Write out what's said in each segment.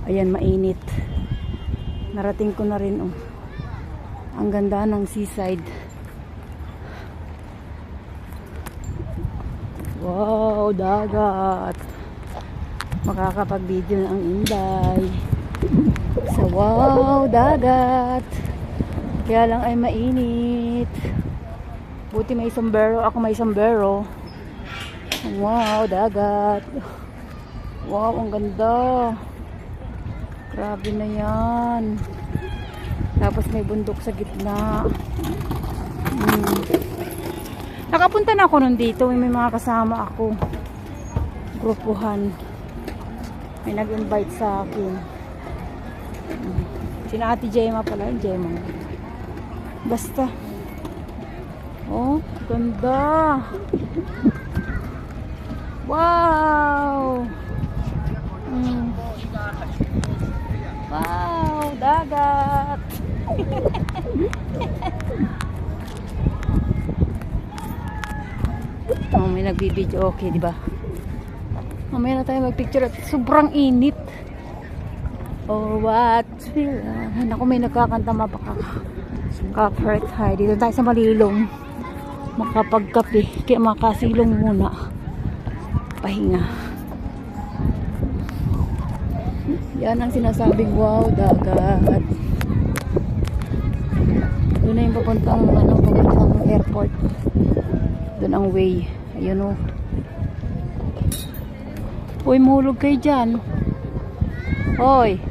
Ayan, mainit. Narating ko na rin, oh. Ang ganda ng seaside. Wow, dagat. Makakapag-video na ang Inday. Sa wow, dagat. Kaya lang ay mainit. Buti may sombrero. Ako may sombrero. Wow, dagat. Wow, ang ganda. Grabe na yan. Tapos may bundok sa gitna. Nakapunta na ako nun dito. May mga kasama ako. Grupuhan. May nag-invite sa akin. Sina Ate Gemma pala. Gemma. Basta. Oh, ganda. Wow. Wow, dagat. Oh, may nagbibideo, okay, di ba? Mamaya na tayo magpicture at sobrang init. Oh, what feel? Naku, may nagkakanta Kapret high. Dito tayo sa Malilong. Makapagkape. Kaya makasilong muna. Pahinga. Yan ang sinasabing wow, dagat. Doon na yung papuntang airport. Doon ang way. Ayun, oh. Uy, mahulog kayo dyan. Hoy.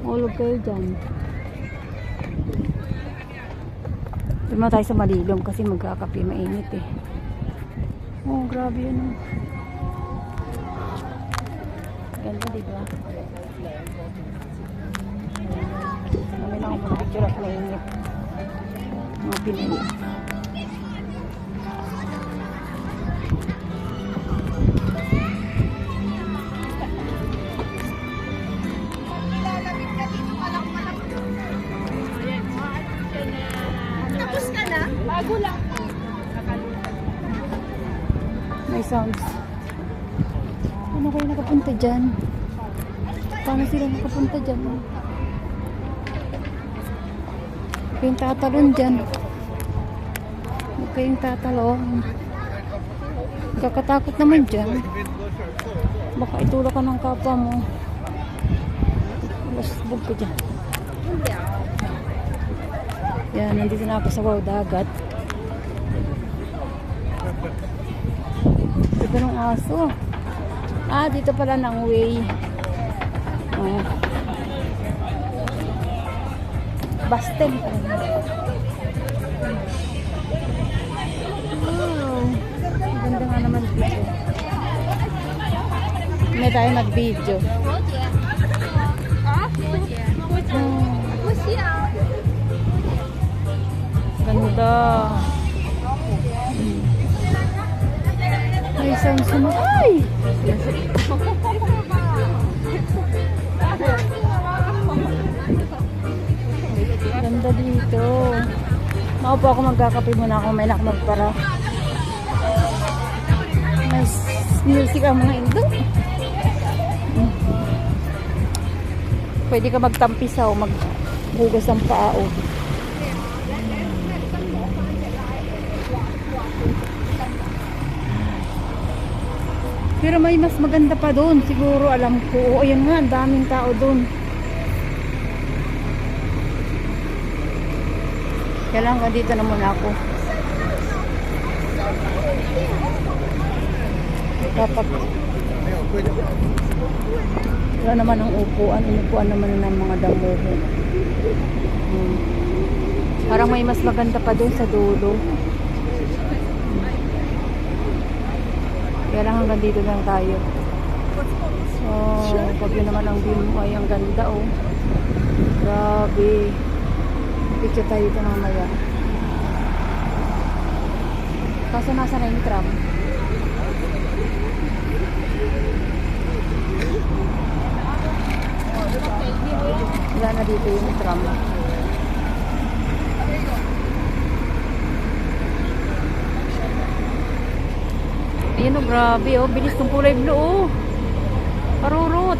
Mahulog kayo dyan. Doon na tayo sa Malilong kasi magkakape, mainit eh. Oh, grabe yan. Ganda, diba? Kami na ako mag-picture at mainit. Mga Pinay. Bago lang. May sounds. Ano kayo nakapunta dyan? Paano sila nakapunta dyan? Huwag kayong tatalon dyan. Huwag kayong tatalon. Kakatakot naman dyan. Baka itulak ka ng kapwa mo. Lasbog ka dyan. Yan, nandito na ako sa wow, dagat. Dito ng aso. Ah, dito pala ng way. Oh. Basten pala. Wow. Maganda nga naman dito. Hindi tayo nag-video. Ganda. May sound sumakay. Ganda dito. Maupo ako, magkakape muna ako. May nakmagpara. May music ang mga indo. Pwede ka magtampisaw, maghugas ng pao. Pero may mas maganda pa doon. Siguro alam ko. O, ayan nga. Ang daming tao doon. Kailangan dito na muna ako. Kapag wala naman ang upuan. Inupuan naman ng mga damuho. Parang may mas maganda pa doon sa dulo. Kaya lang hanggang dito lang tayo. So, pag yun naman ang view mo ay ang ganda, oh. Grabe. Picture tayo dito mamaya. Kaso nasa na yung tram? Wala na dito yung tram. Ayan, oh, grabe, oh. Bilis ng kulay blue, oh. Parurot.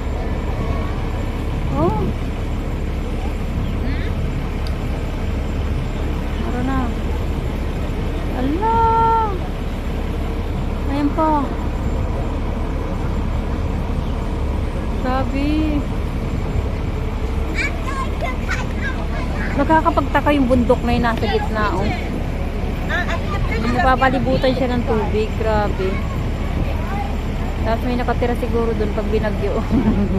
Grabe. Nakakapagtaka yung bundok na yun nasa gitna, oh. Napapalibutan siya ng tubig. Grabe. Tapos may nakatira siguro dun pag binagyo.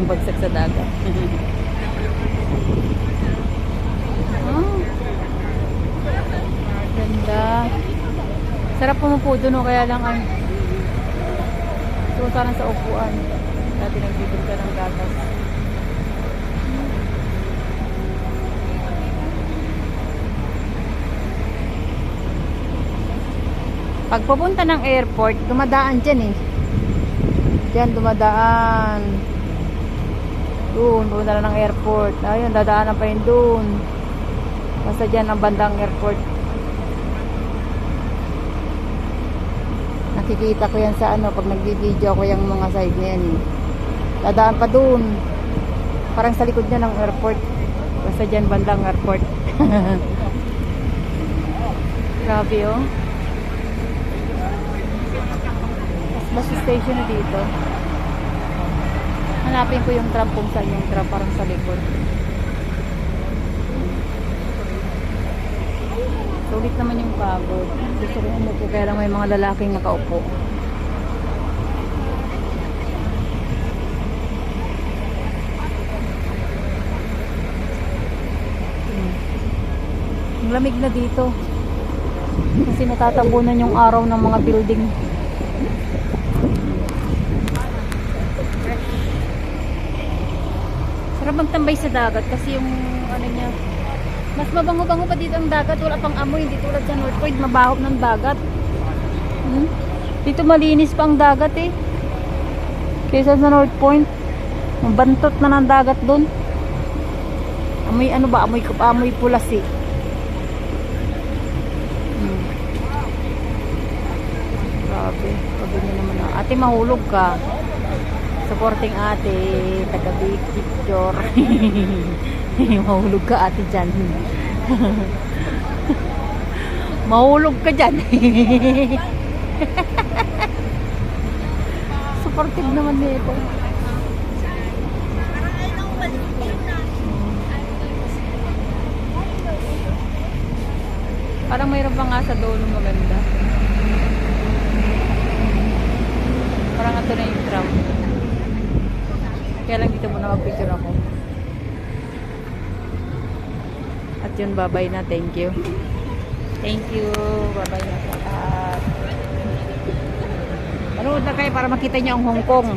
Bagsak sa dagat. Oh. Ganda. Sarap pumupo dun, oh. Kaya lang ang sana sa upuan. Dati nagtitid ka ng gatas. Pag papunta ng airport, dumadaan dyan eh. Dyan dumadaan. Doon, pupunta na ng airport. Ayun, dadaanan pa yun doon. Basta dyan ang bandang airport. Nakikita ko yan sa ano, pag nag-video ako yung mga side na yan eh. Dadaan pa doon. Parang sa likod niya ng airport. Basta dyan bandang airport. Grabe oh. Bus station na dito. Hanapin ko yung tram kung saan yung tram, parang sa likod. Sulit naman yung pagod. Gusto ko umupo kaya lang may mga lalaking nakaupo. Ang lamig na dito. Kasi natatabunan yung araw ng mga building. Sarap magtambay sa dagat kasi yung ano niya, mas mabango-bango pa dito ang dagat, wala pang amoy, hindi tulad sa North Point, mabahop ng dagat. Dito malinis pa ang dagat eh. Kaysa sa North Point, mabantot na ng dagat doon. Amoy ano ba, amoy pulas eh. Grabe, sabi niya naman na, ate mahulog ka. Supporting ate, taga-big picture. Mahulog ka ate dyan. Mahulog ka dyan. Supportive naman nito. Parang mayroon pa nga sa dulo maganda. Parang ito na yung tram. Kaya lang dito muna mag-picture ako. At yun, bye-bye na. Thank you. Thank you. Bye-bye na sa lahat. Manood na kayo para makita niyo ang Hong Kong.